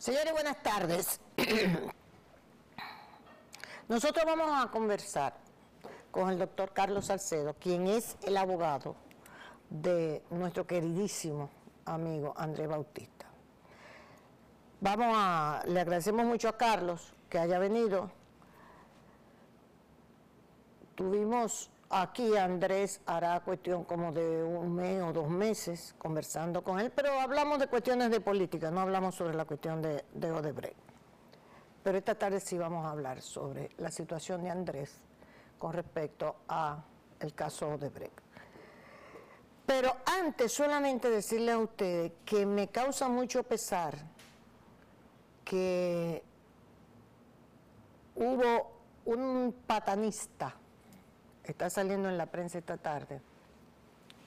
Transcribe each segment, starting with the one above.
Señores, buenas tardes. Nosotros vamos a conversar con el doctor Carlos Salcedo, quien es el abogado de nuestro queridísimo amigo Andrés Bautista. Le agradecemos mucho a Carlos que haya venido. Tuvimos aquí a Andrés, hará cuestión como de un mes o 2 meses conversando con él, pero hablamos de cuestiones de política, no hablamos sobre la cuestión de Odebrecht. Pero esta tarde sí vamos a hablar sobre la situación de Andrés con respecto a el caso Odebrecht. Pero antes, solamente decirle a ustedes que me causa mucho pesar que hubo un patanista, está saliendo en la prensa esta tarde,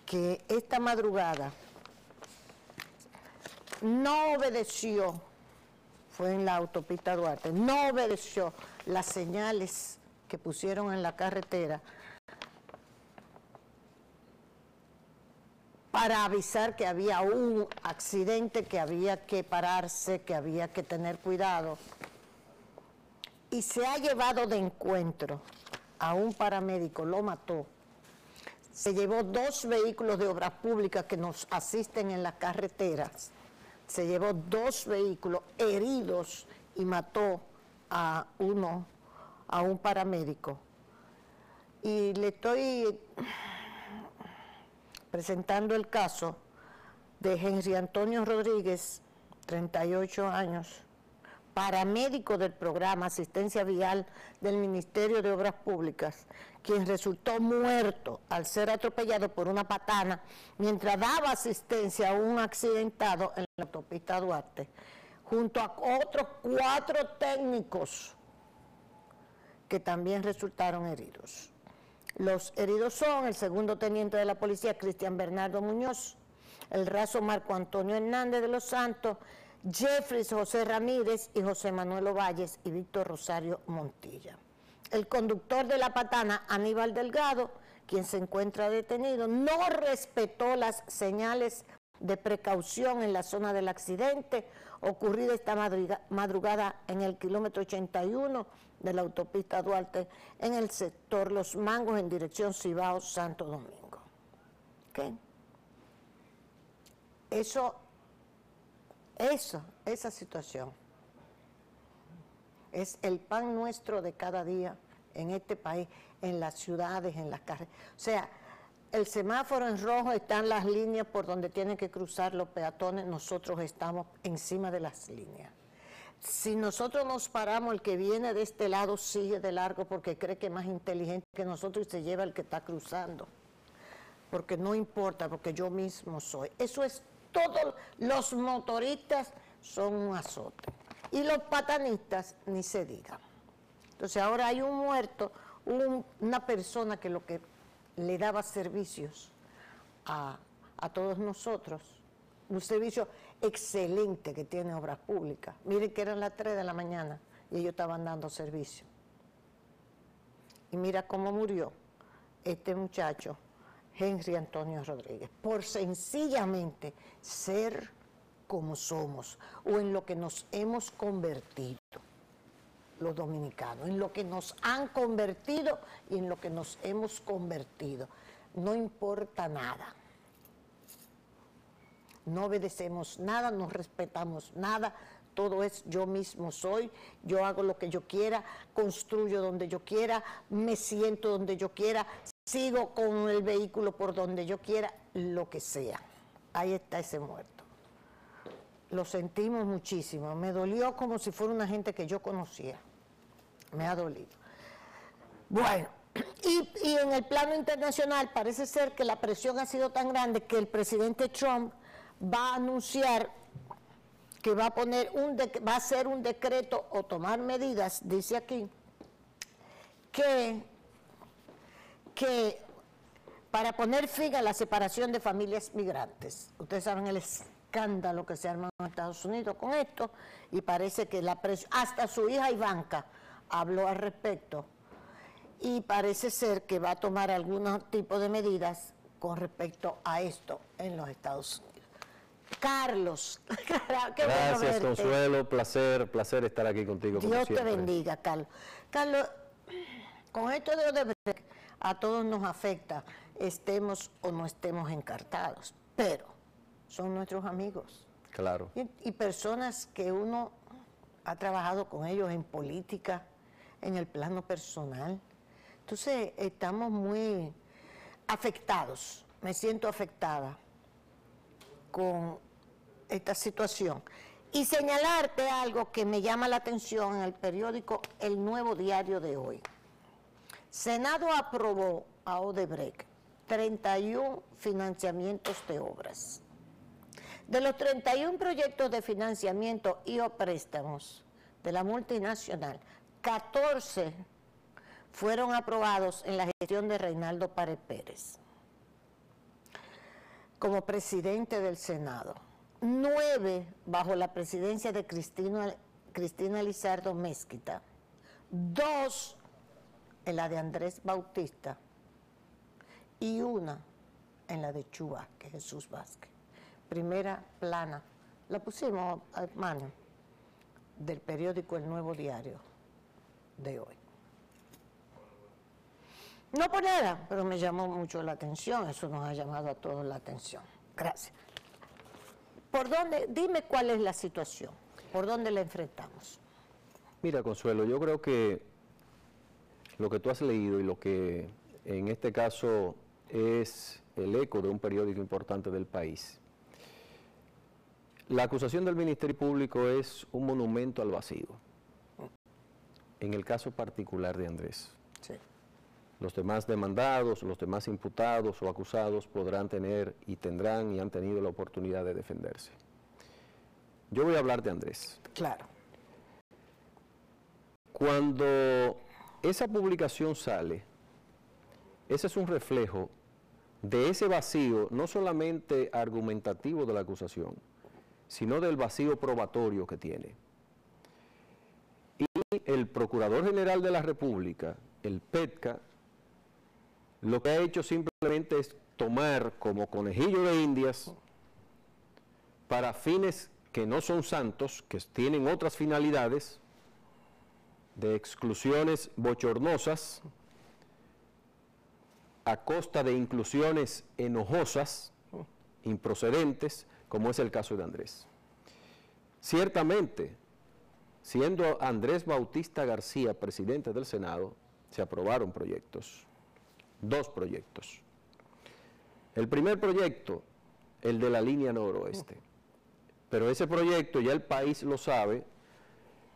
que esta madrugada no obedeció, fue en la autopista Duarte, no obedeció las señales que pusieron en la carretera para avisar que había un accidente, que había que pararse, que había que tener cuidado. Y se ha llevado de encuentro a un paramédico, lo mató. Se llevó 2 vehículos de obras públicas que nos asisten en las carreteras. Se llevó 2 vehículos heridos y mató a un paramédico. Y le estoy presentando el caso de Henry Antonio Rodríguez, 38 años, paramédico del programa Asistencia Vial del Ministerio de Obras Públicas, quien resultó muerto al ser atropellado por una patana mientras daba asistencia a un accidentado en la autopista Duarte, junto a otros 4 técnicos que también resultaron heridos. Los heridos son el segundo teniente de la policía, Cristian Bernardo Muñoz, el raso Marco Antonio Hernández de los Santos, Jeffrey José Ramírez y José Manuel Ovalles y Víctor Rosario Montilla. El conductor de la patana, Aníbal Delgado, quien se encuentra detenido, no respetó las señales de precaución en la zona del accidente ocurrido esta madrugada en el kilómetro 81 de la autopista Duarte en el sector Los Mangos en dirección Cibao, Santo Domingo. ¿Okay? Esa situación es el pan nuestro de cada día en este país, en las ciudades, en las carreteras. O sea, el semáforo en rojo, están las líneas por donde tienen que cruzar los peatones, nosotros estamos encima de las líneas. Si nosotros nos paramos, el que viene de este lado sigue de largo porque cree que es más inteligente que nosotros y se lleva el que está cruzando. Porque no importa, porque yo mismo soy. Eso es todo. Los motoristas son un azote. Y los patanistas, ni se diga. Entonces ahora hay un muerto, una persona que lo que le daba servicios a todos nosotros, un servicio excelente que tiene Obras Públicas. Miren que eran las 3 de la mañana y ellos estaban dando servicio. Y mira cómo murió este muchacho, Henry Antonio Rodríguez, por sencillamente ser como somos o en lo que nos hemos convertido los dominicanos, en lo que nos han convertido y en lo que nos hemos convertido. No importa nada. No obedecemos nada, no respetamos nada, todo es yo mismo soy, yo hago lo que yo quiera, construyo donde yo quiera, me siento donde yo quiera, sigo con el vehículo por donde yo quiera, lo que sea. Ahí está ese muerto. Lo sentimos muchísimo, me dolió como si fuera una gente que yo conocía, me ha dolido. Bueno, y en el plano internacional parece ser que la presión ha sido tan grande que el presidente Trump va a anunciar que va a hacer un decreto o tomar medidas, dice aquí, que para poner fin a la separación de familias migrantes. Ustedes saben el escándalo que se arma en Estados Unidos con esto, y parece que hasta su hija Ivanka habló al respecto, y parece ser que va a tomar algún tipo de medidas con respecto a esto en los Estados Unidos. Carlos, qué Gracias, bueno verte. Consuelo, placer estar aquí contigo. Dios te bendiga, Carlos. Carlos, con esto de Odebrecht, a todos nos afecta, estemos o no estemos encartados, pero son nuestros amigos. Claro. Y personas que uno ha trabajado con ellos en política, en el plano personal. Entonces, estamos muy afectados, me siento afectada con esta situación. Y señalarte algo que me llama la atención en el periódico El Nuevo Diario de hoy. Senado aprobó a Odebrecht 31 financiamientos de obras. De los 31 proyectos de financiamiento y o préstamos de la multinacional, 14 fueron aprobados en la gestión de Reinaldo Pared Pérez como presidente del Senado, 9 bajo la presidencia de Cristina Lizardo Mezquita, 2 en la de Andrés Bautista y 1 en la de Chu Vázquez, Jesús Vázquez. Primera plana, la pusimos a mano del periódico El Nuevo Diario de hoy. No por nada, pero me llamó mucho la atención, eso nos ha llamado a todos la atención. Gracias. ¿Por dónde? Dime cuál es la situación, por dónde la enfrentamos. Mira, Consuelo, yo creo que lo que tú has leído y lo que en este caso es el eco de un periódico importante del país. La acusación del Ministerio Público es un monumento al vacío, en el caso particular de Andrés. Sí. Los demás demandados, los demás imputados o acusados podrán tener y tendrán y han tenido la oportunidad de defenderse. Yo voy a hablar de Andrés. Claro. Cuando esa publicación sale, ese es un reflejo de ese vacío, no solamente argumentativo de la acusación, sino del vacío probatorio que tiene. Y el Procurador General de la República, el PETCA, lo que ha hecho simplemente es tomar como conejillo de indias para fines que no son santos, que tienen otras finalidades, de exclusiones bochornosas, a costa de inclusiones enojosas, improcedentes, como es el caso de Andrés. Ciertamente, siendo Andrés Bautista García presidente del Senado, se aprobaron proyectos, 2 proyectos. El primer proyecto, el de la línea noroeste. Pero ese proyecto, ya el país lo sabe,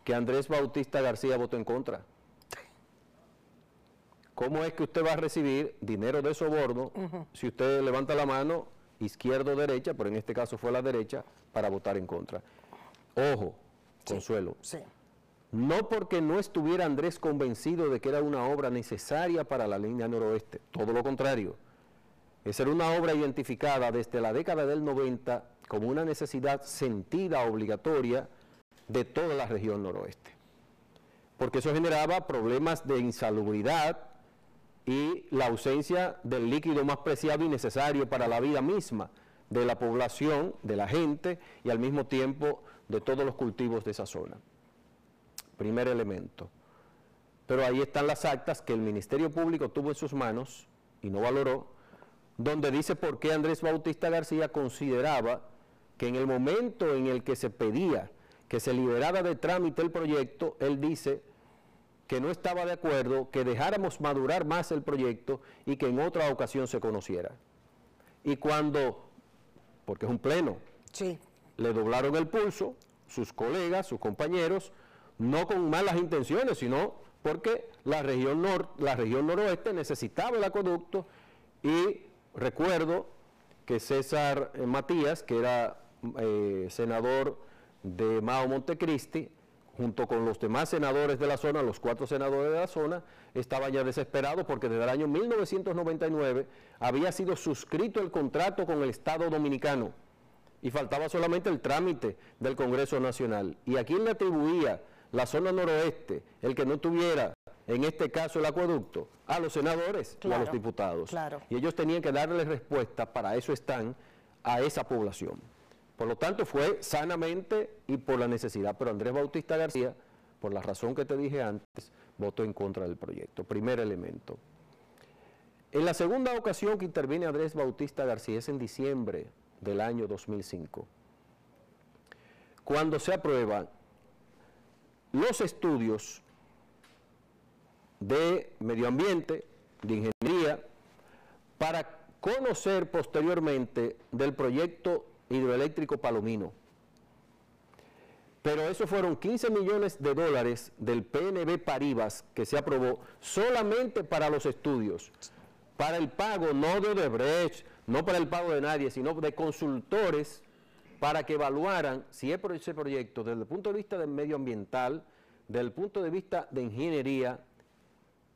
que Andrés Bautista García votó en contra. ¿Cómo es que usted va a recibir dinero de soborno si usted levanta la mano, izquierda o derecha, pero en este caso fue la derecha, para votar en contra? Ojo, Consuelo, Sí. no porque no estuviera Andrés convencido de que era una obra necesaria para la línea noroeste, todo lo contrario. Esa era una obra identificada desde la década del 90 como una necesidad sentida, obligatoria, de toda la región noroeste. Porque eso generaba problemas de insalubridad y la ausencia del líquido más preciado y necesario para la vida misma de la población, de la gente y al mismo tiempo de todos los cultivos de esa zona. Primer elemento. Pero ahí están las actas que el Ministerio Público tuvo en sus manos y no valoró, donde dice por qué Andrés Bautista García consideraba que en el momento en el que se pedía que se liberara de trámite el proyecto, él dice que no estaba de acuerdo, que dejáramos madurar más el proyecto y que en otra ocasión se conociera. Y cuando, porque es un pleno, Sí. le doblaron el pulso, sus colegas, sus compañeros, no con malas intenciones, sino porque la región noroeste necesitaba el acueducto, y recuerdo que César Matías, que era senador de Mao Montecristi, junto con los demás senadores de la zona, los 4 senadores de la zona, estaban ya desesperados porque desde el año 1999 había sido suscrito el contrato con el Estado Dominicano y faltaba solamente el trámite del Congreso Nacional. ¿Y a quién le atribuía la zona noroeste el que no tuviera, en este caso, el acueducto? A los senadores y a los diputados. Claro. Y ellos tenían que darle respuesta, para eso están, a esa población. Por lo tanto, fue sanamente y por la necesidad. Pero Andrés Bautista García, por la razón que te dije antes, votó en contra del proyecto. Primer elemento. En la segunda ocasión que interviene Andrés Bautista García es en diciembre del año 2005, cuando se aprueban los estudios de medio ambiente, de ingeniería, para conocer posteriormente del proyecto hidroeléctrico Palomino. Pero eso fueron 15 millones de dólares del PNB Paribas que se aprobó solamente para los estudios, para el pago no de Odebrecht, no para el pago de nadie, sino de consultores para que evaluaran si ese proyecto desde el punto de vista del medioambiental, desde el punto de vista de ingeniería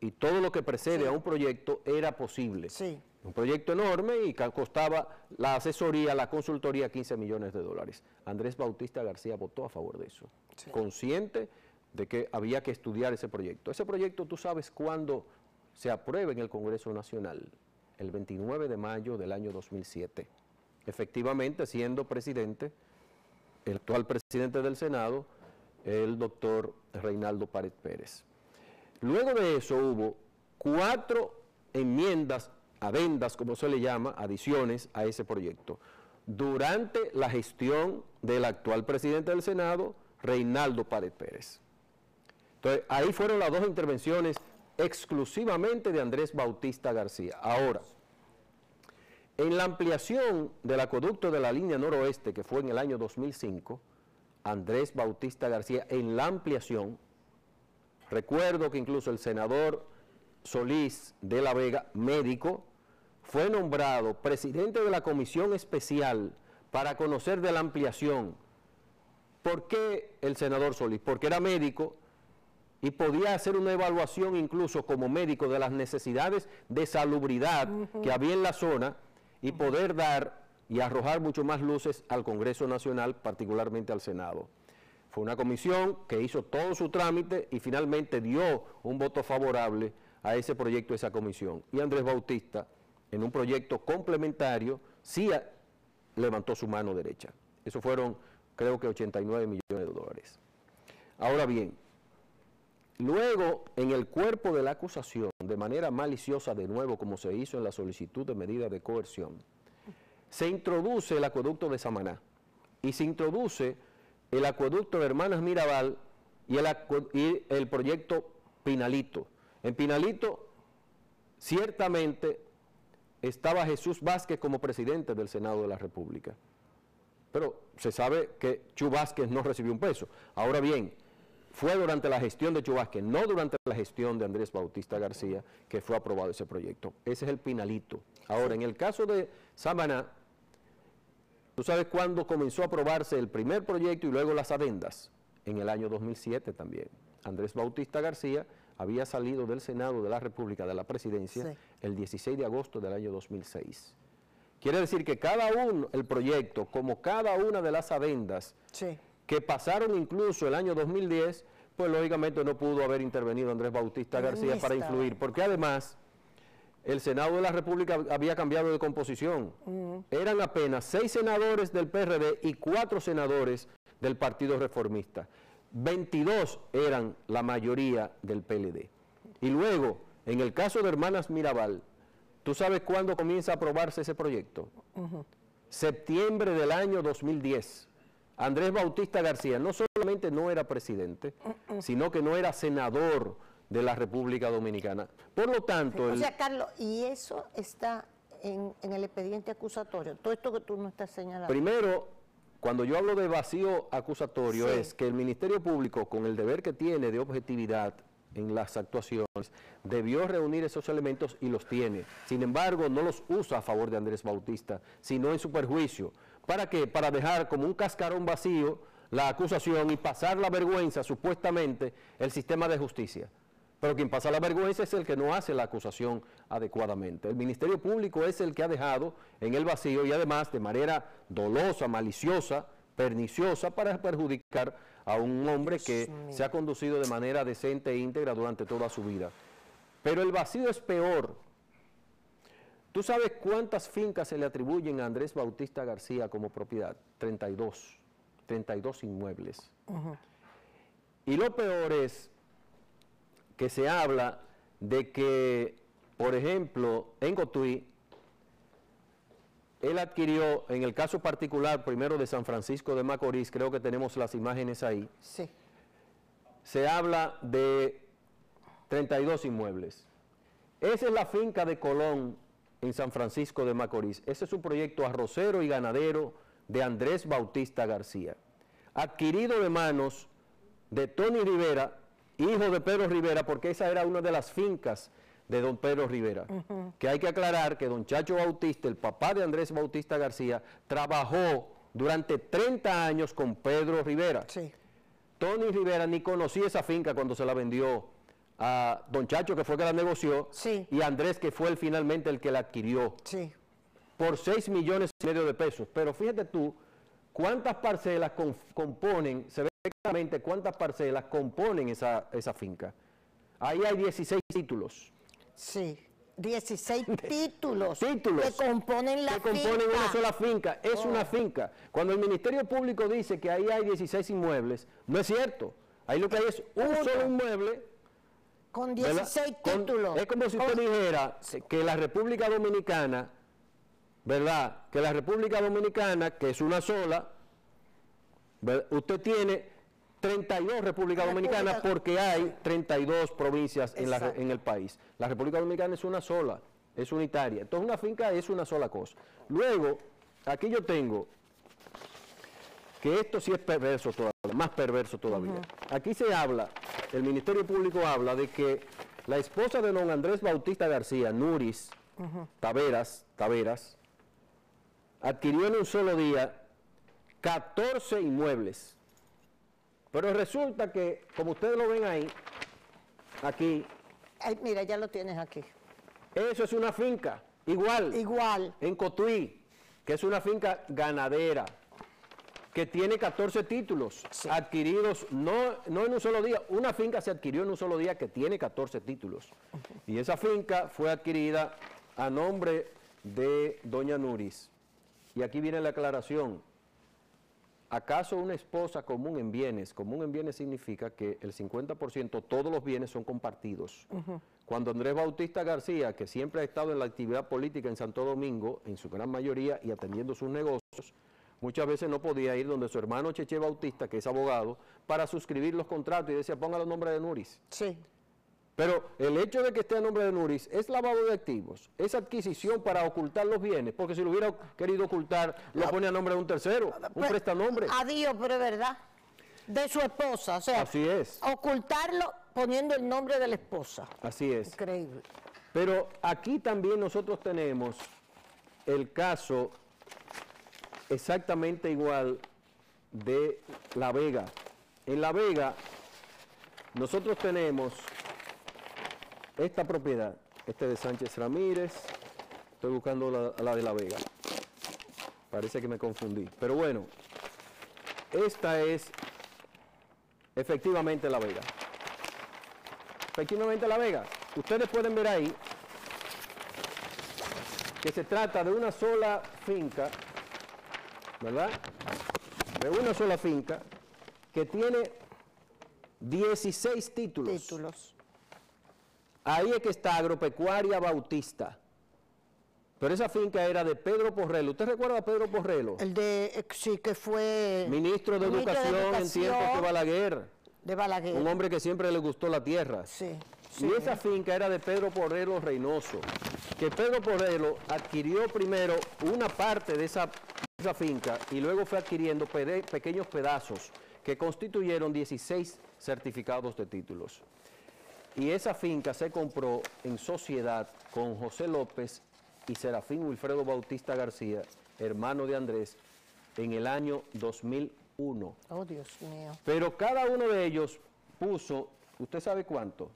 y todo lo que precede a un proyecto era posible. Sí. Un proyecto enorme y que costaba la asesoría, la consultoría 15 millones de dólares. Andrés Bautista García votó a favor de eso, consciente de que había que estudiar ese proyecto. Ese proyecto, tú sabes cuándo se aprueba en el Congreso Nacional, el 29 de mayo del año 2007. Efectivamente, siendo presidente, el actual presidente del Senado, el doctor Reinaldo Pared Pérez. Luego de eso hubo 4 enmiendas, adendas, como se le llama, adiciones a ese proyecto, durante la gestión del actual presidente del Senado, Reinaldo Pared Pérez. Entonces, ahí fueron las 2 intervenciones exclusivamente de Andrés Bautista García. Ahora, en la ampliación del acueducto de la línea noroeste, que fue en el año 2005, Andrés Bautista García, en la ampliación, recuerdo que incluso el senador Solís de la Vega, médico, fue nombrado presidente de la comisión especial para conocer de la ampliación. ¿Por qué el senador Solís? Porque era médico y podía hacer una evaluación incluso como médico de las necesidades de salubridad que había en la zona y poder dar y arrojar mucho más luces al Congreso Nacional, particularmente al Senado. Fue una comisión que hizo todo su trámite y finalmente dio un voto favorable a ese proyecto, esa comisión. Y Andrés Bautista, en un proyecto complementario, sí levantó su mano derecha. Eso fueron, creo que 89 millones de dólares. Ahora bien, luego, en el cuerpo de la acusación, de manera maliciosa de nuevo, como se hizo en la solicitud de medida de coerción, se introduce el acueducto de Samaná y se introduce el acueducto de Hermanas Mirabal y el proyecto Pinalito. En Pinalito, ciertamente, estaba Jesús Vázquez como presidente del Senado de la República, pero se sabe que Chu Vázquez no recibió un peso. Ahora bien, fue durante la gestión de Chu Vázquez, no durante la gestión de Andrés Bautista García, que fue aprobado ese proyecto. Ese es el Pinalito. Ahora, en el caso de Samaná, ¿tú sabes cuándo comenzó a aprobarse el primer proyecto y luego las adendas? En el año 2007 también. Andrés Bautista García había salido del Senado de la República, de la Presidencia, el 16 de agosto del año 2006. Quiere decir que cada uno, el proyecto, como cada una de las adendas, que pasaron incluso el año 2010, pues lógicamente no pudo haber intervenido Andrés Bautista García para influir, porque además el Senado de la República había cambiado de composición. Eran apenas 6 senadores del PRD y 4 senadores del Partido Reformista. 22 eran la mayoría del PLD. Y luego, en el caso de Hermanas Mirabal, ¿tú sabes cuándo comienza a aprobarse ese proyecto? Septiembre del año 2010. Andrés Bautista García no solamente no era presidente, sino que no era senador de la República Dominicana. Por lo tanto... O sea, Carlos, y eso está en el expediente acusatorio, todo esto que tú no estás señalando. Primero, cuando yo hablo de vacío acusatorio, es que el Ministerio Público, con el deber que tiene de objetividad en las actuaciones, debió reunir esos elementos y los tiene. Sin embargo, no los usa a favor de Andrés Bautista, sino en su perjuicio. ¿Para qué? Para dejar como un cascarón vacío la acusación y pasar la vergüenza, supuestamente, el sistema de justicia. Pero quien pasa la vergüenza es el que no hace la acusación adecuadamente. El Ministerio Público es el que ha dejado en el vacío y además de manera dolosa, maliciosa, perniciosa, para perjudicar a un hombre que se ha conducido de manera decente e íntegra durante toda su vida. Pero el vacío es peor. ¿Tú sabes cuántas fincas se le atribuyen a Andrés Bautista García como propiedad? 32 inmuebles. Y lo peor es que se habla de que, por ejemplo, en Cotuí, él adquirió, en el caso particular, primero de San Francisco de Macorís, creo que tenemos las imágenes ahí, Sí. se habla de 32 inmuebles. Esa es la finca de Colón en San Francisco de Macorís. Ese es un proyecto arrocero y ganadero de Andrés Bautista García, adquirido de manos de Tony Rivera, hijo de Pedro Rivera, porque esa era una de las fincas de don Pedro Rivera. Que hay que aclarar que don Chacho Bautista, el papá de Andrés Bautista García, trabajó durante 30 años con Pedro Rivera. Sí. Tony Rivera ni conocía esa finca cuando se la vendió a don Chacho, que fue que la negoció, Sí. y Andrés, que fue finalmente el que la adquirió, Sí. por 6,5 millones de pesos. Pero fíjate tú, cuántas parcelas componen, se ve claramente cuántas parcelas componen esa finca. Ahí hay 16 títulos. Sí. 16 títulos. Títulos que componen la que componen finca. una sola finca. Es una finca. Cuando el Ministerio Público dice que ahí hay 16 inmuebles, no es cierto. Ahí lo que hay es un solo inmueble. Con 16 títulos. Es como si usted dijera que la República Dominicana, ¿verdad? Que la República Dominicana, que es una sola, ¿verdad? Usted tiene 32 Repúblicas Dominicanas porque hay 32 provincias en el país. La República Dominicana es una sola, es unitaria. Entonces una finca es una sola cosa. Luego, aquí yo tengo que esto sí es perverso todavía, más perverso todavía. Aquí se habla, el Ministerio Público habla de que la esposa de don Andrés Bautista García, Nuris Taveras, adquirió en un solo día 14 inmuebles. Pero resulta que, como ustedes lo ven ahí, aquí, Ay, mira, ya lo tienes aquí. eso es una finca, igual, en Cotuí, que es una finca ganadera, que tiene 14 títulos adquiridos, no en un solo día. Una finca se adquirió en un solo día que tiene 14 títulos. Y esa finca fue adquirida a nombre de doña Nuris. Y aquí viene la aclaración. ¿Acaso una esposa común en bienes? Común en bienes significa que el 50%, todos los bienes son compartidos. Cuando Andrés Bautista García, que siempre ha estado en la actividad política en Santo Domingo, en su gran mayoría, y atendiendo sus negocios, muchas veces no podía ir donde su hermano Cheche Bautista, que es abogado, para suscribir los contratos y decía, ponga los nombres de Nuris. Sí. Pero el hecho de que esté a nombre de Nuris es lavado de activos, es adquisición para ocultar los bienes, porque si lo hubiera querido ocultar, lo pone a nombre de un tercero, un prestanombre. Adiós, pero es verdad. De su esposa, o sea, Así es. ocultarlo poniendo el nombre de la esposa. Así es. Increíble. Pero aquí también nosotros tenemos el caso exactamente igual de La Vega. En La Vega nosotros tenemos esta propiedad, de Sánchez Ramírez, estoy buscando la de La Vega, parece que me confundí, pero bueno, esta es efectivamente La Vega. Efectivamente La Vega. Ustedes pueden ver ahí que se trata de una sola finca, ¿verdad? De una sola finca que tiene 16 títulos. Ahí es que está Agropecuaria Bautista. Pero esa finca era de Pedro Porrelo. ¿Usted recuerda a Pedro Porrelo? El de, sí, que fue... Ministro de Educación en tiempos de Balaguer. De Balaguer. Un hombre que siempre le gustó la tierra. Sí. Y esa finca era de Pedro Porrelo Reynoso. Que Pedro Porrelo adquirió primero una parte de esa finca y luego fue adquiriendo pequeños pedazos que constituyeron 16 certificados de títulos. Y esa finca se compró en sociedad con José López y Serafín Wilfredo Bautista García, hermano de Andrés, en el año 2001. Oh, Dios mío. Pero cada uno de ellos puso, ¿usted sabe cuánto?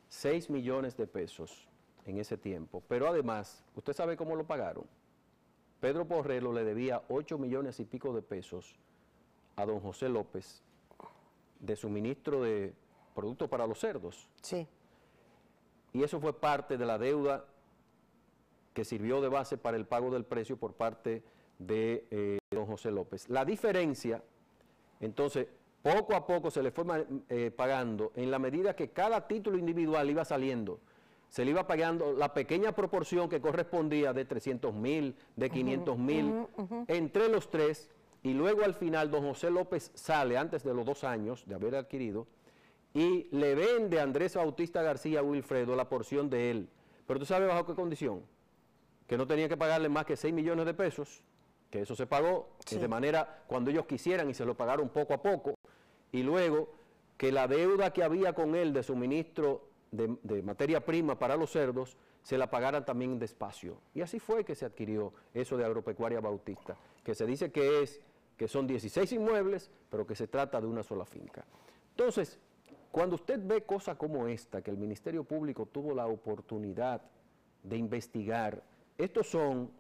6 millones de pesos en ese tiempo. Pero además, ¿usted sabe cómo lo pagaron? Pedro Porrelo le debía 8 millones y pico de pesos a don José López, de suministro de productos para los cerdos. Sí. Y eso fue parte de la deuda que sirvió de base para el pago del precio por parte de don José López. La diferencia, entonces, poco a poco se le fue pagando en la medida que cada título individual iba saliendo. Se le iba pagando la pequeña proporción que correspondía de 300.000, de 500.000, entre los tres, y luego al final don José López sale, antes de los 2 años de haber adquirido, y le vende a Andrés Bautista García Wilfredo la porción de él. Pero tú sabes bajo qué condición, que no tenía que pagarle más que 6 millones de pesos, que eso se pagó de manera cuando ellos quisieran y se lo pagaron poco a poco, y luego que la deuda que había con él de suministro de materia prima para los cerdos, se la pagaran también despacio. Y así fue que se adquirió eso de Agropecuaria Bautista, que se dice que son 16 inmuebles, pero que se trata de una sola finca. Entonces, cuando usted ve cosas como esta, que el Ministerio Público tuvo la oportunidad de investigar, estos son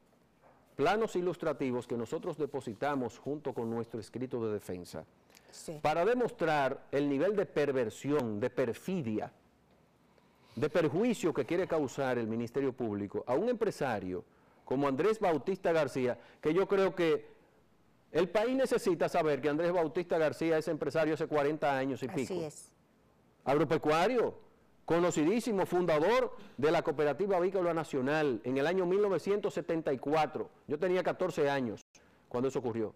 planos ilustrativos que nosotros depositamos junto con nuestro escrito de defensa, para demostrar el nivel de perversión, de perfidia, de perjuicio que quiere causar el Ministerio Público a un empresario como Andrés Bautista García, que yo creo que el país necesita saber que Andrés Bautista García es empresario hace 40 años y pico. Así es. Agropecuario, conocidísimo, fundador de la Cooperativa Avícola Nacional en el año 1974. Yo tenía 14 años cuando eso ocurrió.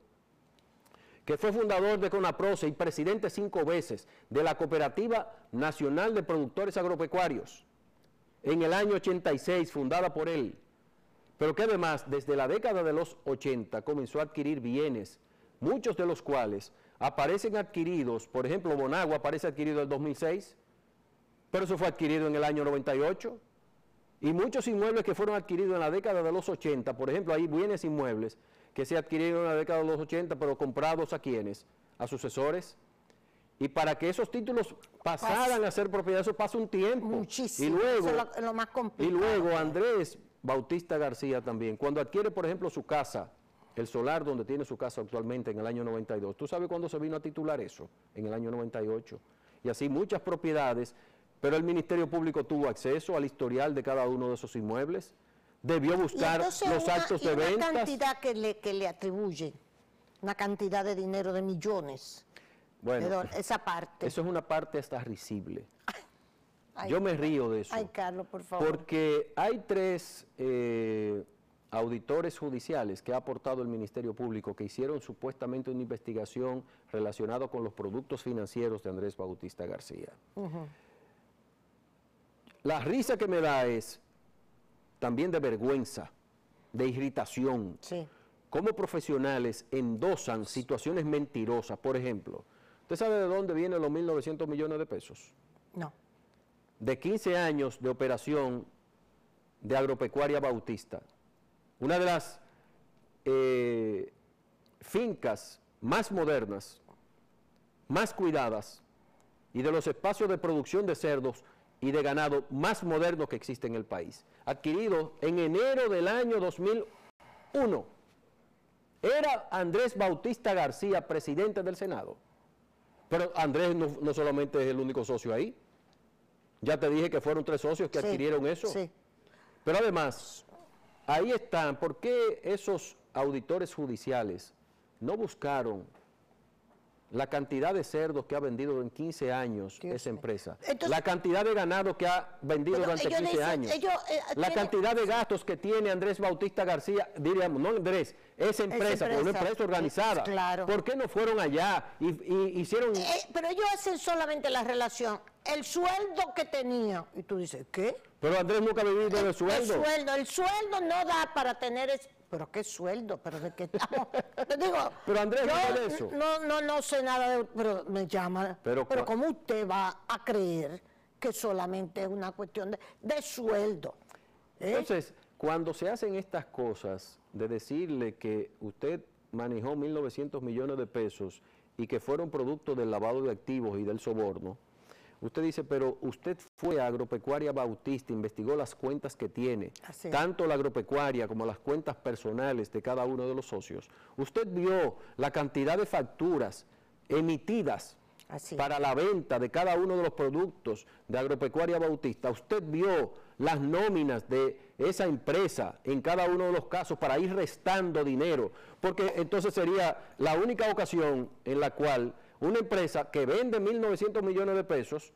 Que fue fundador de CONAPROCE y presidente 5 veces de la Cooperativa Nacional de Productores Agropecuarios, en el año 86, fundada por él, pero que además desde la década de los 80 comenzó a adquirir bienes, muchos de los cuales aparecen adquiridos, por ejemplo, Bonagua aparece adquirido en el 2006, pero eso fue adquirido en el año 98, y muchos inmuebles que fueron adquiridos en la década de los 80, por ejemplo, hay bienes inmuebles que se adquirieron en la década de los 80, pero comprados a ¿quiénes? A sucesores. Y para que esos títulos pasaran a ser propiedad, eso pasa un tiempo. Muchísimo. Y luego, eso es lo más complicado. Y luego Andrés Bautista García también, cuando adquiere, por ejemplo, su casa, el solar donde tiene su casa actualmente en el año 92, ¿tú sabes cuándo se vino a titular eso? En el año 98. Y así muchas propiedades, pero el Ministerio Público tuvo acceso al historial de cada uno de esos inmuebles, debió buscar los actos de ventas. Una cantidad que le atribuyen, una cantidad de dinero de millones. Bueno, esa parte. Eso es una parte hasta risible. Ay, yo me río de eso. Ay, Carlos, por favor. Porque hay 3 auditores judiciales que ha aportado el Ministerio Público que hicieron supuestamente una investigación relacionada con los productos financieros de Andrés Bautista García. La risa que me da es también de vergüenza, de irritación. Sí. Cómo profesionales endosan situaciones mentirosas. Por ejemplo, ¿usted sabe de dónde vienen los 1.900 millones de pesos? No. De 15 años de operación de Agropecuaria Bautista. Una de las fincas más modernas, más cuidadas, y de los espacios de producción de cerdos y de ganado más modernos que existen en el país. Adquirido en enero del año 2001. Era Andrés Bautista García, presidente del Senado. Pero Andrés no solamente es el único socio ahí. Ya te dije que fueron 3 socios que adquirieron eso. Sí. Pero además, ahí están. ¿Por qué esos auditores judiciales no buscaron la cantidad de cerdos que ha vendido en 15 años esa empresa? Entonces, la cantidad de ganado que ha vendido durante 15 años. La cantidad de gastos que tiene Andrés Bautista García, diríamos, no Andrés, esa empresa, pero una empresa organizada. Claro. ¿Por qué no fueron allá y hicieron...? Pero ellos hacen solamente la relación, el sueldo que tenía. Y tú dices, ¿qué? Pero Andrés nunca ha vivido del sueldo. El sueldo no da para tener... ¿Pero qué sueldo? ¿Pero de qué estamos? Te digo, pero Andrés no de eso. No sé nada de... Pero me llama... Pero ¿cómo usted va a creer que solamente es una cuestión de sueldo? Entonces, cuando se hacen estas cosas, de decirle que usted manejó 1.900 millones de pesos y que fueron producto del lavado de activos y del soborno, usted dice, pero usted fue a Agropecuaria Bautista, investigó las cuentas que tiene, tanto la agropecuaria como las cuentas personales de cada uno de los socios. Usted vio la cantidad de facturas emitidas para la venta de cada uno de los productos de Agropecuaria Bautista, usted vio las nóminas de esa empresa en cada uno de los casos para ir restando dinero, porque entonces sería la única ocasión en la cual una empresa que vende 1.900 millones de pesos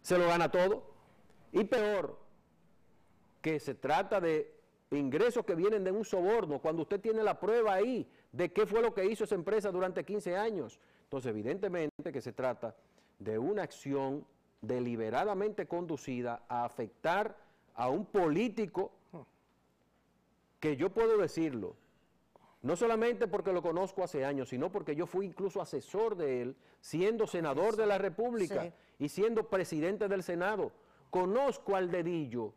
se lo gana todo, y peor, que se trata de ingresos que vienen de un soborno, cuando usted tiene la prueba ahí de qué fue lo que hizo esa empresa durante 15 años. Entonces, evidentemente que se trata de una acción deliberadamente conducida a afectar a un político que yo puedo decirlo, no solamente porque lo conozco hace años, sino porque yo fui incluso asesor de él, siendo senador de la República y siendo presidente del Senado. Conozco al dedillo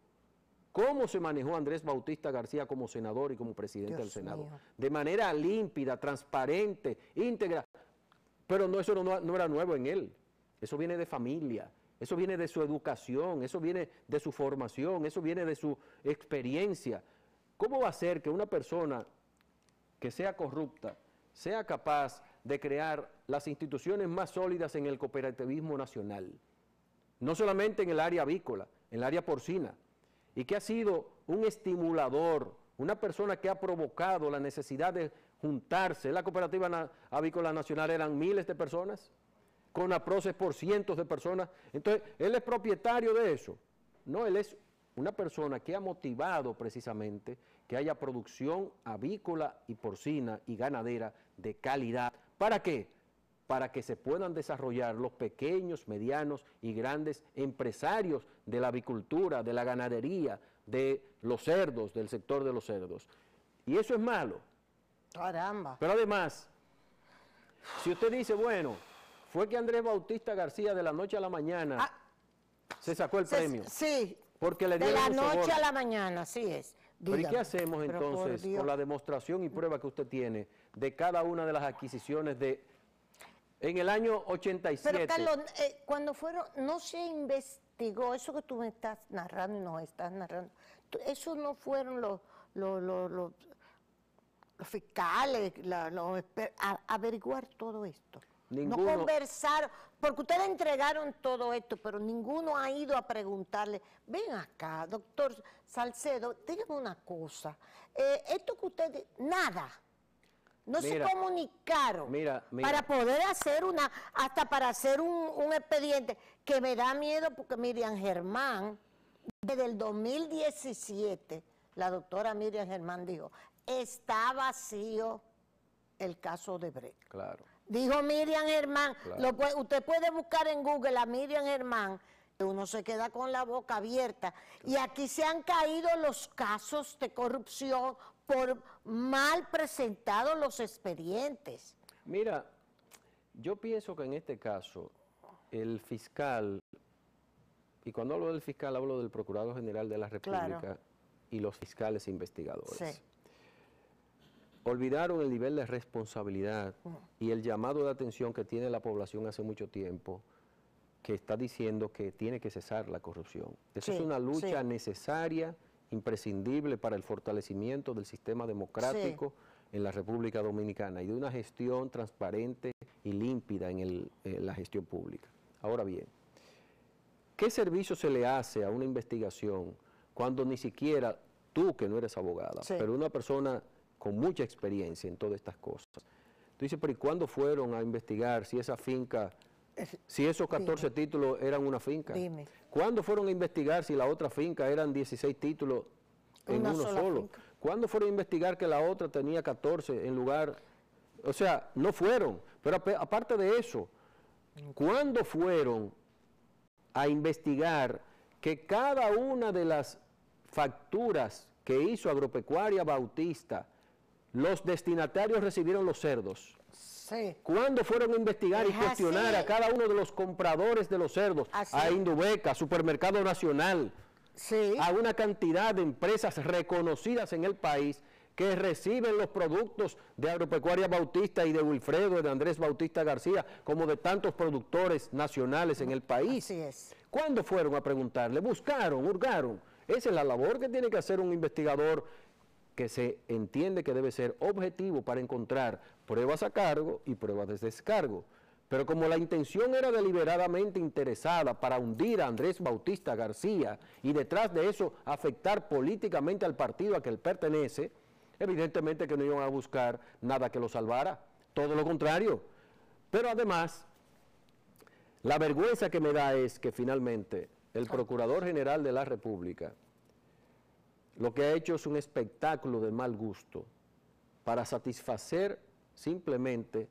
cómo se manejó Andrés Bautista García como senador y como presidente del Senado. De manera límpida, transparente, íntegra. Pero no, eso no era nuevo en él. Eso viene de familia, eso viene de su educación, eso viene de su formación, eso viene de su experiencia. ¿Cómo va a ser que una persona que sea corrupta sea capaz de crear las instituciones más sólidas en el cooperativismo nacional? No solamente en el área avícola, en el área porcina, y que ha sido un estimulador, una persona que ha provocado la necesidad de juntarse. La Cooperativa Avícola Nacional eran miles de personas, con APROCES por cientos de personas. Entonces, él es propietario de eso. No, él es una persona que ha motivado precisamente que haya producción avícola y porcina y ganadera de calidad. ¿Para qué? Para que se puedan desarrollar los pequeños, medianos y grandes empresarios de la avicultura, de la ganadería, de los cerdos, del sector de los cerdos. Y eso es malo. Caramba. Pero además, si usted dice, bueno, fue que Andrés Bautista García de la noche a la mañana se sacó el premio. Sí. Porque le de dieron la noche a la mañana, así es. Pero ¿y qué hacemos entonces con la demostración y prueba que usted tiene de cada una de las adquisiciones en el año 87? Pero Carlos, cuando fueron, no se investigó, eso que tú me estás narrando, eso no fueron los fiscales, a averiguar todo esto. Ninguno. No conversaron, porque ustedes entregaron todo esto, pero ninguno ha ido a preguntarle, ven acá, doctor Salcedo, dígame una cosa, esto que ustedes, nada. No se comunicaron para poder hacer hasta para hacer un expediente, que me da miedo porque Miriam Germán, desde el 2017, la doctora Miriam Germán dijo, está vacío el caso de Brecht. Claro. Dijo Miriam Germán, usted puede buscar en Google a Miriam Germán, uno se queda con la boca abierta. Y aquí se han caído los casos de corrupción por mal presentados los expedientes. Mira, yo pienso que en este caso, el fiscal, y cuando hablo del fiscal hablo del Procurador General de la República y los fiscales investigadores, olvidaron el nivel de responsabilidad y el llamado de atención que tiene la población hace mucho tiempo, que está diciendo que tiene que cesar la corrupción. Esa es una lucha necesaria, imprescindible para el fortalecimiento del sistema democrático en la República Dominicana y de una gestión transparente y límpida en la gestión pública. Ahora bien, ¿qué servicio se le hace a una investigación cuando ni siquiera tú, que no eres abogada, pero una persona con mucha experiencia en todas estas cosas? Tú dices, pero ¿y cuándo fueron a investigar si esa finca, si esos 14 títulos eran una finca? Dime. ¿Cuándo fueron a investigar si la otra finca eran 16 títulos en uno solo? ¿Cuándo fueron a investigar que la otra tenía 14 en lugar? O sea, no fueron. Pero aparte de eso, ¿cuándo fueron a investigar que cada una de las facturas que hizo Agropecuaria Bautista, los destinatarios recibieron los cerdos? Sí. ¿Cuándo fueron a investigar y cuestionar a cada uno de los compradores de los cerdos? A Indubeca, a Supermercado Nacional, a una cantidad de empresas reconocidas en el país que reciben los productos de Agropecuaria Bautista y de Wilfredo, de Andrés Bautista García, como de tantos productores nacionales en el país? Así es. ¿Cuándo fueron a preguntarle? Buscaron, hurgaron. Esa es la labor que tiene que hacer un investigador que se entiende que debe ser objetivo para encontrar pruebas a cargo y pruebas de descargo. Pero como la intención era deliberadamente interesada para hundir a Andrés Bautista García y detrás de eso afectar políticamente al partido a que él pertenece, evidentemente que no iban a buscar nada que lo salvara, todo lo contrario. Pero además, la vergüenza que me da es que finalmente el Procurador General de la República lo que ha hecho es un espectáculo de mal gusto para satisfacer simplemente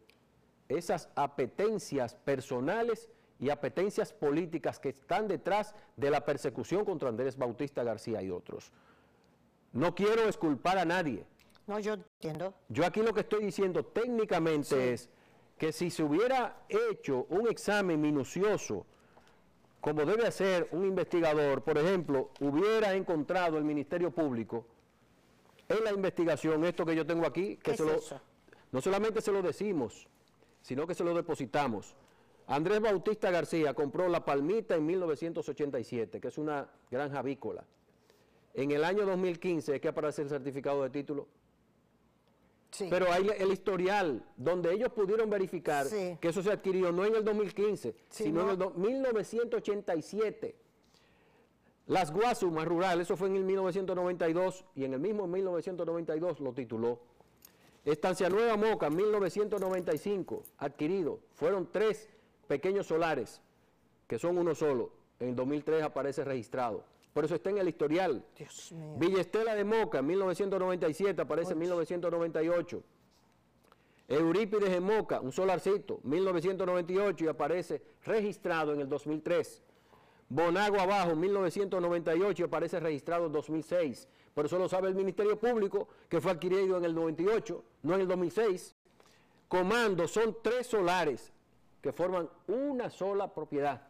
esas apetencias personales y apetencias políticas que están detrás de la persecución contra Andrés Bautista García y otros. No quiero exculpar a nadie. No, yo entiendo. Yo aquí lo que estoy diciendo técnicamente es que si se hubiera hecho un examen minucioso, como debe hacer un investigador, por ejemplo, hubiera encontrado el Ministerio Público en la investigación esto que yo tengo aquí, que no solamente se lo decimos, sino que se lo depositamos. Andrés Bautista García compró La Palmita en 1987, que es una granja avícola. En el año 2015 es que aparece el certificado de título. Sí. Pero hay el historial donde ellos pudieron verificar que eso se adquirió no en el 2015, sino en el 1987. Las Guasumas rurales, eso fue en el 1992 y en el mismo 1992 lo tituló. Estancia Nueva Moca, 1995, adquirido. Fueron 3 pequeños solares, que son uno solo. En 2003 aparece registrado. Por eso está en el historial. Dios mío. Villa Estela de Moca, 1997, aparece en 1998. Eurípides de Moca, un solarcito, 1998 y aparece registrado en el 2003. Bonagua Abajo, 1998 y aparece registrado en 2006. Por eso lo sabe el Ministerio Público, que fue adquirido en el 98, no en el 2006. Comando, son 3 solares que forman una sola propiedad.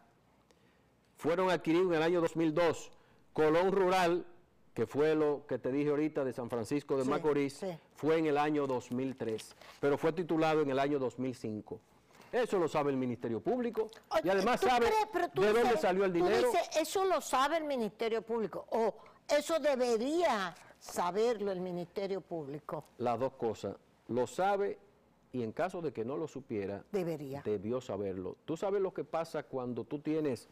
Fueron adquiridos en el año 2002. Colón Rural, que fue lo que te dije ahorita de San Francisco de Macorís, fue en el año 2003, pero fue titulado en el año 2005. Eso lo sabe el Ministerio Público. Oye, y además sabe de dónde salió el dinero. Tú dices, eso lo sabe el Ministerio Público, o eso debería saberlo el Ministerio Público. Las dos cosas, lo sabe y en caso de que no lo supiera, debió saberlo. Tú sabes lo que pasa cuando tú tienes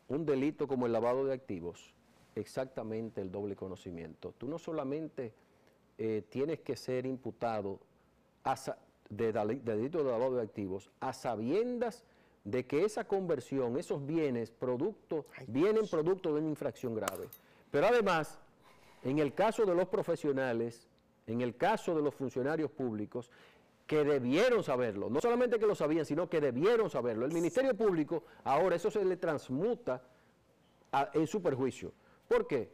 un delito como el lavado de activos, exactamente el doble conocimiento. Tú no solamente tienes que ser imputado de delito de lavado de activos a sabiendas de que esa conversión, esos bienes, vienen producto de una infracción grave. Pero además, en el caso de los profesionales, en el caso de los funcionarios públicos, que debieron saberlo, no solamente que lo sabían, sino que debieron saberlo. El Ministerio Público, ahora eso se le transmuta en su perjuicio. ¿Por qué?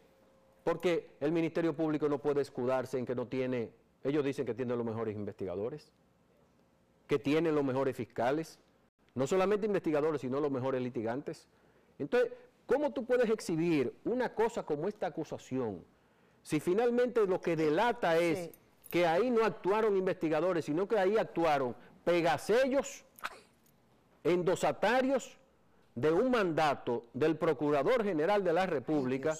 Porque el Ministerio Público no puede escudarse en que no tiene, ellos dicen que tienen los mejores investigadores, que tienen los mejores fiscales, no solamente investigadores, sino los mejores litigantes. Entonces, ¿cómo tú puedes exhibir una cosa como esta acusación si finalmente lo que delata es que ahí no actuaron investigadores, sino que ahí actuaron pegasellos, endosatarios de un mandato del Procurador General de la República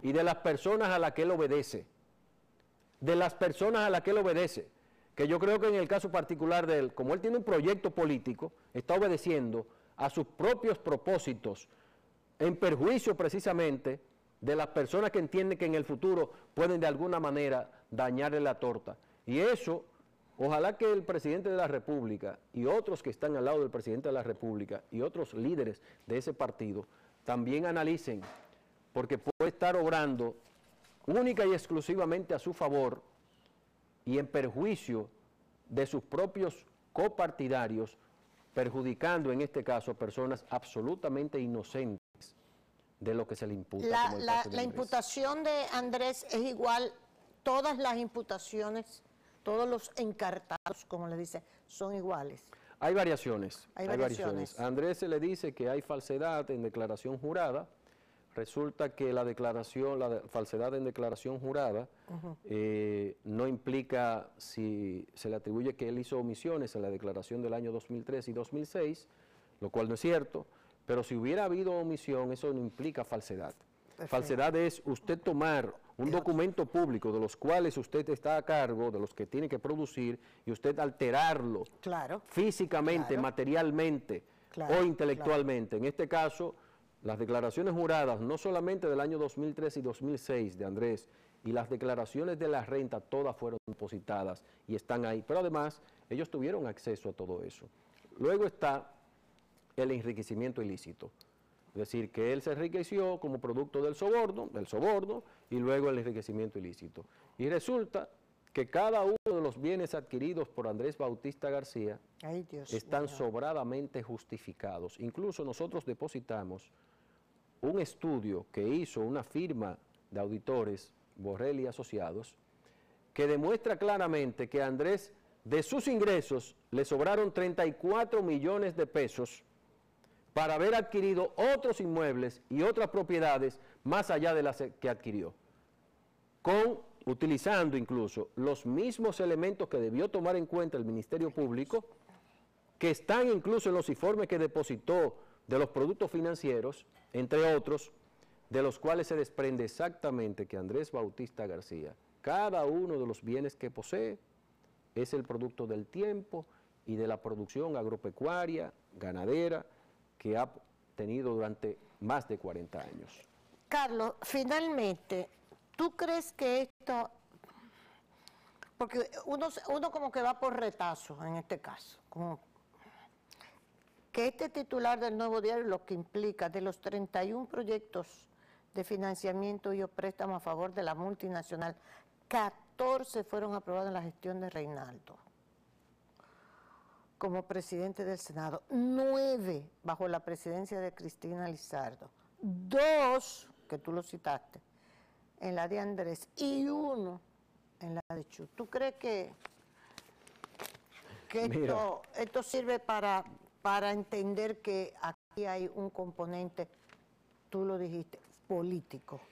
y de las personas a las que él obedece? De las personas a las que él obedece. Que yo creo que en el caso particular de él, como él tiene un proyecto político, está obedeciendo a sus propios propósitos, en perjuicio precisamente de las personas que entienden que en el futuro pueden de alguna manera dañarle la torta. Y eso, ojalá que el presidente de la República y otros que están al lado del presidente de la República y otros líderes de ese partido también analicen, porque puede estar obrando única y exclusivamente a su favor y en perjuicio de sus propios copartidarios, perjudicando en este caso a personas absolutamente inocentes de lo que se le imputa. La imputación de Andrés es igual, todas las imputaciones, todos los encartados, como le dicen, son iguales. Hay variaciones. Hay variaciones. A Andrés se le dice que hay falsedad en declaración jurada. Resulta que la falsedad en declaración jurada no implica, si se le atribuye que él hizo omisiones en la declaración del año 2003 y 2006, lo cual no es cierto, pero si hubiera habido omisión, eso no implica falsedad. Perfecto. Falsedad es usted tomar un documento público de los cuales usted está a cargo, de los que tiene que producir, y usted alterarlo físicamente, materialmente o intelectualmente. En este caso, las declaraciones juradas, no solamente del año 2003 y 2006 de Andrés, y las declaraciones de la renta, todas fueron depositadas y están ahí. Pero además, ellos tuvieron acceso a todo eso. Luego está el enriquecimiento ilícito. Es decir, que él se enriqueció como producto del soborno, y luego el enriquecimiento ilícito. Y resulta que cada uno de los bienes adquiridos por Andrés Bautista García están sobradamente justificados. Incluso nosotros depositamos un estudio que hizo una firma de auditores, Borrell y Asociados, que demuestra claramente que a Andrés, de sus ingresos, le sobraron 34 millones de pesos para haber adquirido otros inmuebles y otras propiedades más allá de las que adquirió, utilizando incluso los mismos elementos que debió tomar en cuenta el Ministerio Público, que están incluso en los informes que depositó de los productos financieros, entre otros, de los cuales se desprende exactamente que Andrés Bautista García, cada uno de los bienes que posee, es el producto del tiempo y de la producción agropecuaria, ganadera, que ha tenido durante más de 40 años. Carlos, finalmente, ¿tú crees que esto, porque uno como que va por retazo en este caso, como que este titular del Nuevo Diario lo que implica de los 31 proyectos de financiamiento y o préstamo a favor de la multinacional, 14 fueron aprobados en la gestión de Reinaldo como presidente del Senado, 9 bajo la presidencia de Cristina Lizardo, 2, que tú lo citaste, en la de Andrés, y 1 en la de Chu. ¿Tú crees que esto sirve para entender que aquí hay un componente, tú lo dijiste, político,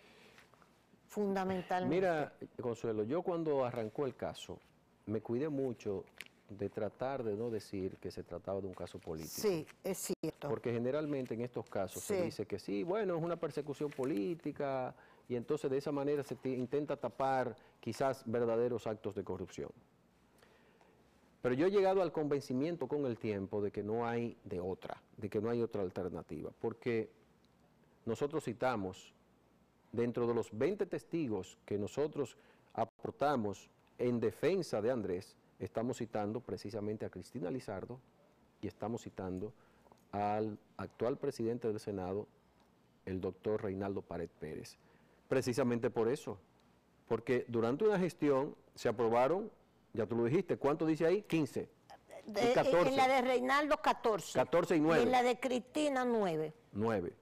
fundamentalmente? Mira, Consuelo, yo cuando arrancó el caso, me cuidé mucho de tratar de no decir que se trataba de un caso político. Sí, es cierto. Porque generalmente en estos casos se dice que sí, bueno, es una persecución política, y entonces de esa manera se intenta tapar quizás verdaderos actos de corrupción. Pero yo he llegado al convencimiento con el tiempo de que no hay de que no hay otra alternativa, porque nosotros citamos, dentro de los 20 testigos que nosotros aportamos en defensa de Andrés, estamos citando precisamente a Cristina Lizardo y estamos citando al actual presidente del Senado, el doctor Reinaldo Pared Pérez. Precisamente por eso, porque durante una gestión se aprobaron, ya tú lo dijiste, ¿cuánto dice ahí? 15 y 14. En la de Reinaldo 14. 14 y 9. Y en la de Cristina 9. 9.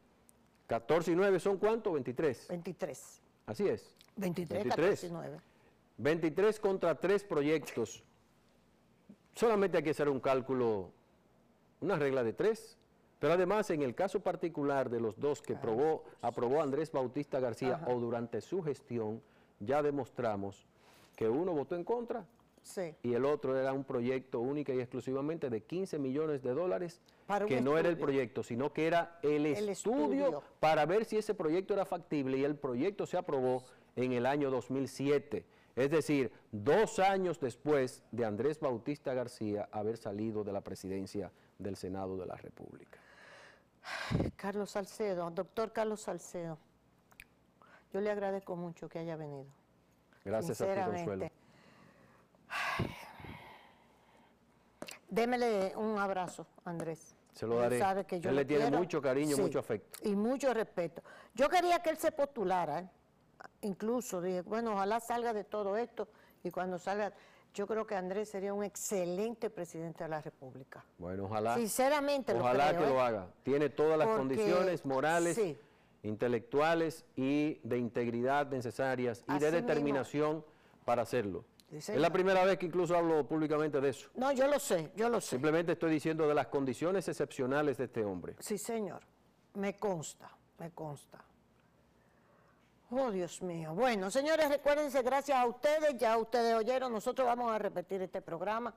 14 y 9 son ¿cuánto? 23. 23. Así es. 23, 14 y 9. 23 contra 3 proyectos. Solamente hay que hacer un cálculo, una regla de 3. Pero además, en el caso particular de los dos que aprobó Andrés Bautista García, o durante su gestión, ya demostramos que uno votó en contra y el otro era un proyecto única y exclusivamente de 15 millones de dólares, que no era el proyecto, sino que era el estudio para ver si ese proyecto era factible, y el proyecto se aprobó en el año 2007. Es decir, 2 años después de Andrés Bautista García haber salido de la presidencia del Senado de la República. Carlos Salcedo, doctor Carlos Salcedo, yo le agradezco mucho que haya venido. Gracias a ti, Consuelo. Démele un abrazo, Andrés. Se lo daré. Sabe que yo él le tiene mucho cariño, mucho afecto. Y mucho respeto. Yo quería que él se postulara, incluso dije, bueno, ojalá salga de todo esto, y cuando salga, yo creo que Andrés sería un excelente presidente de la República. Bueno, ojalá. Sinceramente ojalá que lo haga. Tiene todas las condiciones morales, intelectuales y de integridad necesarias y de determinación para hacerlo. Es la primera vez que incluso hablo públicamente de eso. No, yo lo sé, yo lo sé. Simplemente estoy diciendo de las condiciones excepcionales de este hombre. Sí, señor. Me consta, me consta. Oh, Dios mío. Bueno, señores, recuérdense, gracias a ustedes, ya ustedes oyeron, nosotros vamos a repetir este programa,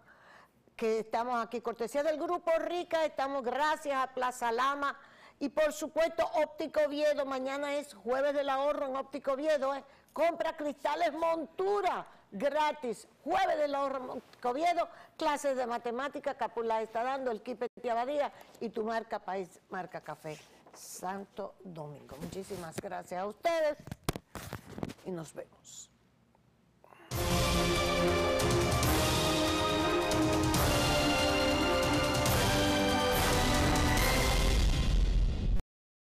que estamos aquí, cortesía del Grupo Rica, estamos gracias a Plaza Lama Y por supuesto, Óptico Oviedo, mañana es Jueves del Ahorro en Óptico Oviedo, compra cristales montura gratis. Jueves del Ahorro en Óptico Oviedo, clases de matemática, Capula está dando, el Kipe de Abadía y tu marca país, marca café, Santo Domingo. Muchísimas gracias a ustedes y nos vemos.